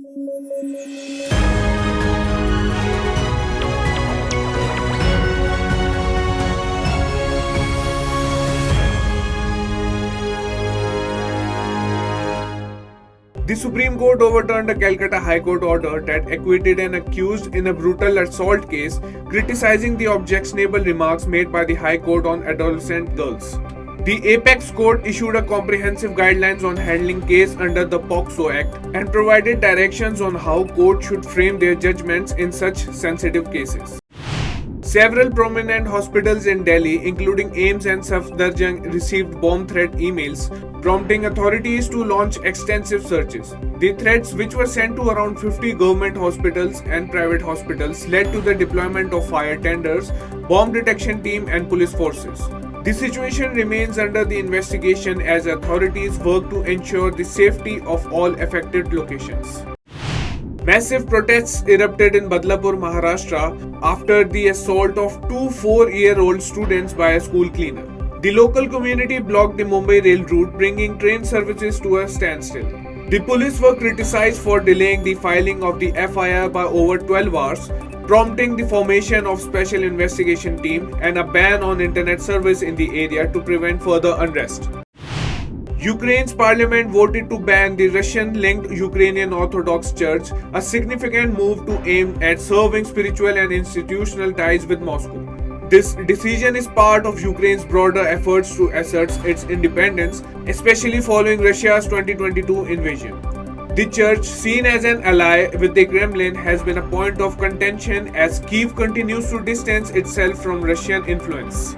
The Supreme Court overturned a Calcutta High Court order that acquitted an accused in a brutal assault case, criticizing the objectionable remarks made by the High Court on adolescent girls. The Apex Court issued a comprehensive guidelines on handling case under the POCSO Act and provided directions on how courts should frame their judgments in such sensitive cases. Several prominent hospitals in Delhi, including AIIMS and Safdarjung, received bomb threat emails, prompting authorities to launch extensive searches. The threats, which were sent to around 50 government hospitals and private hospitals, led to the deployment of fire tenders, bomb detection team, and police forces. The situation remains under the investigation as authorities work to ensure the safety of all affected locations. Massive protests erupted in Badlapur, Maharashtra after the assault of two 4-year-old students by a school cleaner. The local community blocked the Mumbai rail route, bringing train services to a standstill. The police were criticized for delaying the filing of the FIR by over 12 hours, prompting the formation of special investigation team and a ban on internet service in the area to prevent further unrest. Ukraine's parliament voted to ban the Russian-linked Ukrainian Orthodox Church, a significant move to aim at serving spiritual and institutional ties with Moscow. This decision is part of Ukraine's broader efforts to assert its independence, especially following Russia's 2022 invasion. The church, seen as an ally with the Kremlin, has been a point of contention as Kyiv continues to distance itself from Russian influence.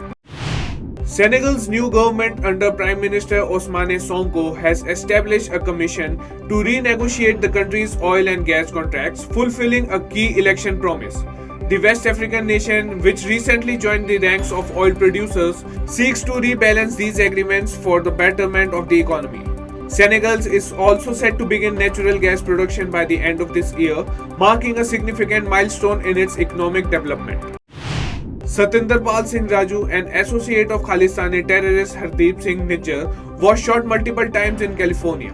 Senegal's new government under Prime Minister Ousmane Sonko has established a commission to renegotiate the country's oil and gas contracts, fulfilling a key election promise. The West African nation, which recently joined the ranks of oil producers, seeks to rebalance these agreements for the betterment of the economy. Senegal is also set to begin natural gas production by the end of this year, marking a significant milestone in its economic development. Satinder Pal Singh Raju, an associate of Khalistani terrorist Hardeep Singh Nijjar, was shot multiple times in California.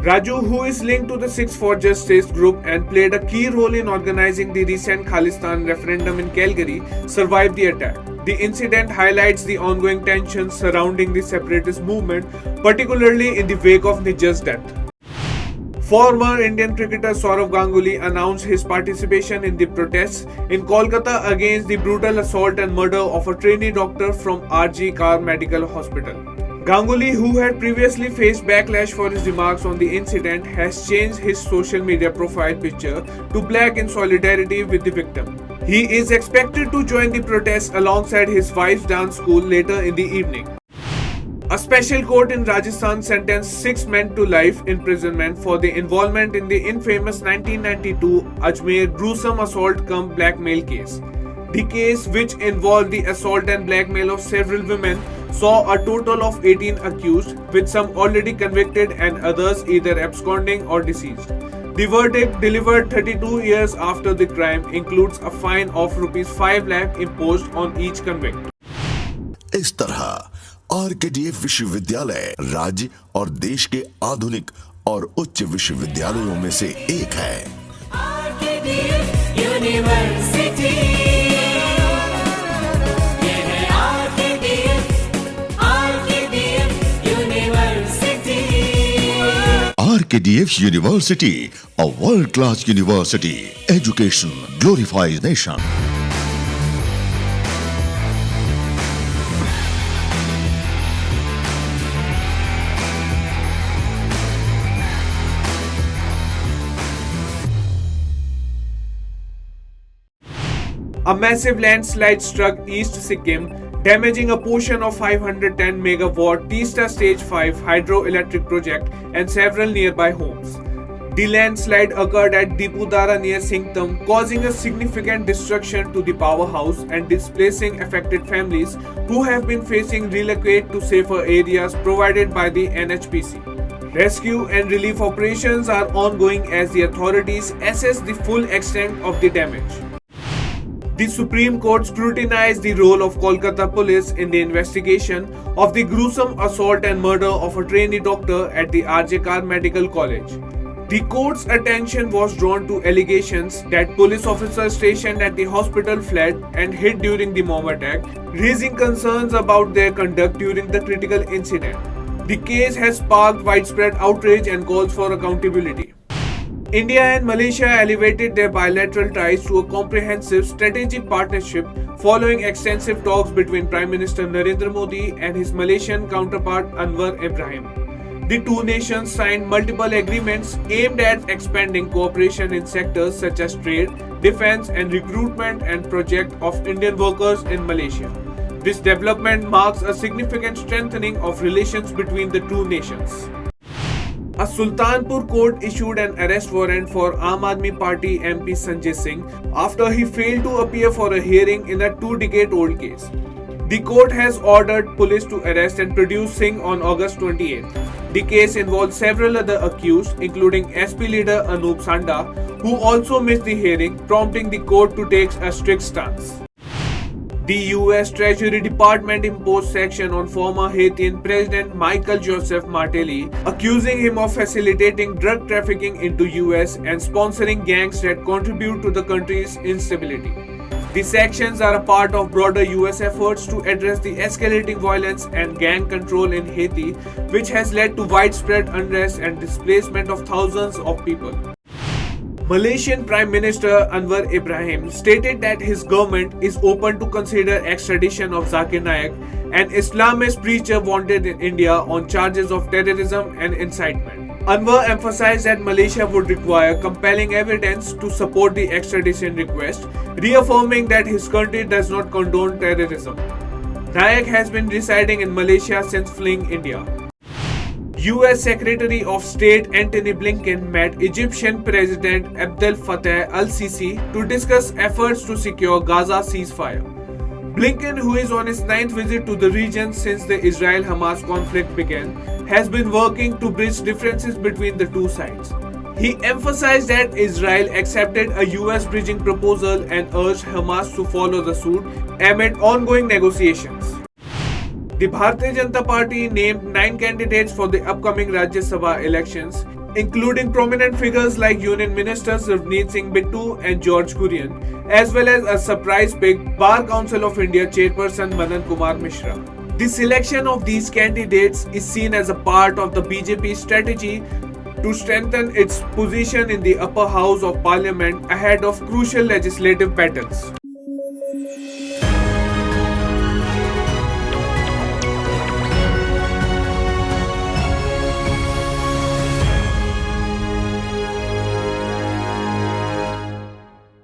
Raju, who is linked to the Six for Justice group and played a key role in organizing the recent Khalistan referendum in Calgary, survived the attack. The incident highlights the ongoing tensions surrounding the separatist movement, particularly in the wake of Nijjar's death. Former Indian cricketer Sourav Ganguly announced his participation in the protests in Kolkata against the brutal assault and murder of a trainee doctor from RG Kar Medical Hospital. Ganguly, who had previously faced backlash for his remarks on the incident, has changed his social media profile picture to black in solidarity with the victim. He is expected to join the protests alongside his wife's dance school later in the evening. A special court in Rajasthan sentenced 6 men to life imprisonment for their involvement in the infamous 1992 Ajmer gruesome assault cum blackmail case. The case, which involved the assault and blackmail of several women, saw a total of 18 accused, with some already convicted and others either absconding or deceased. The verdict, delivered 32 years after the crime, includes a fine of ₹5 lakh imposed on each convict. इस तरह RKDF विश्वविद्यालय राज्य और देश के आधुनिक और उच्च विश्वविद्यालयों में से एक है। आरकेडीएफ यूनिवर्सिटी, ये है RKDF university. RKDF university, a world-class university. Education glorifies nation. A massive landslide struck East Sikkim, damaging a portion of 510 megawatt Teesta Stage 5 hydroelectric project and several nearby homes. The landslide occurred at Dipudara near Singtam, causing a significant destruction to the powerhouse and displacing affected families who have been facing relocate to safer areas provided by the NHPC. Rescue and relief operations are ongoing as the authorities assess the full extent of the damage. The Supreme Court scrutinized the role of Kolkata police in the investigation of the gruesome assault and murder of a trainee doctor at the RJ Kar Medical College. The court's attention was drawn to allegations that police officers stationed at the hospital fled and hid during the bomb attack, raising concerns about their conduct during the critical incident. The case has sparked widespread outrage and calls for accountability. India and Malaysia elevated their bilateral ties to a comprehensive strategic partnership following extensive talks between Prime Minister Narendra Modi and his Malaysian counterpart Anwar Ibrahim. The two nations signed multiple agreements aimed at expanding cooperation in sectors such as trade, defense, and recruitment and project of Indian workers in Malaysia. This development marks a significant strengthening of relations between the two nations. A Sultanpur court issued an arrest warrant for Aam Aadmi Party MP Sanjay Singh after he failed to appear for a hearing in a 2-decade-old case. The court has ordered police to arrest and produce Singh on August 28th. The case involves several other accused, including SP leader Anup Sanda, who also missed the hearing, prompting the court to take a strict stance. The US Treasury Department imposed sanctions on former Haitian President Michael Joseph Martelly, accusing him of facilitating drug trafficking into US and sponsoring gangs that contribute to the country's instability. The sanctions are a part of broader US efforts to address the escalating violence and gang control in Haiti, which has led to widespread unrest and displacement of thousands of people. Malaysian Prime Minister Anwar Ibrahim stated that his government is open to consider extradition of Zakir Naik, an Islamist preacher wanted in India on charges of terrorism and incitement. Anwar emphasized that Malaysia would require compelling evidence to support the extradition request, reaffirming that his country does not condone terrorism. Naik has been residing in Malaysia since fleeing India. US Secretary of State Antony Blinken met Egyptian President Abdel Fattah al-Sisi to discuss efforts to secure Gaza ceasefire. Blinken, who is on his 9th visit to the region since the Israel-Hamas conflict began, has been working to bridge differences between the two sides. He emphasized that Israel accepted a US bridging proposal and urged Hamas to follow the suit amid ongoing negotiations. The Bharatiya Janata Party named 9 candidates for the upcoming Rajya Sabha elections, including prominent figures like Union Ministers Ravneet Singh Bittu and George Kurian, as well as a surprise pick Bar Council of India chairperson Madan Kumar Mishra. The selection of these candidates is seen as a part of the BJP strategy to strengthen its position in the upper house of parliament ahead of crucial legislative battles.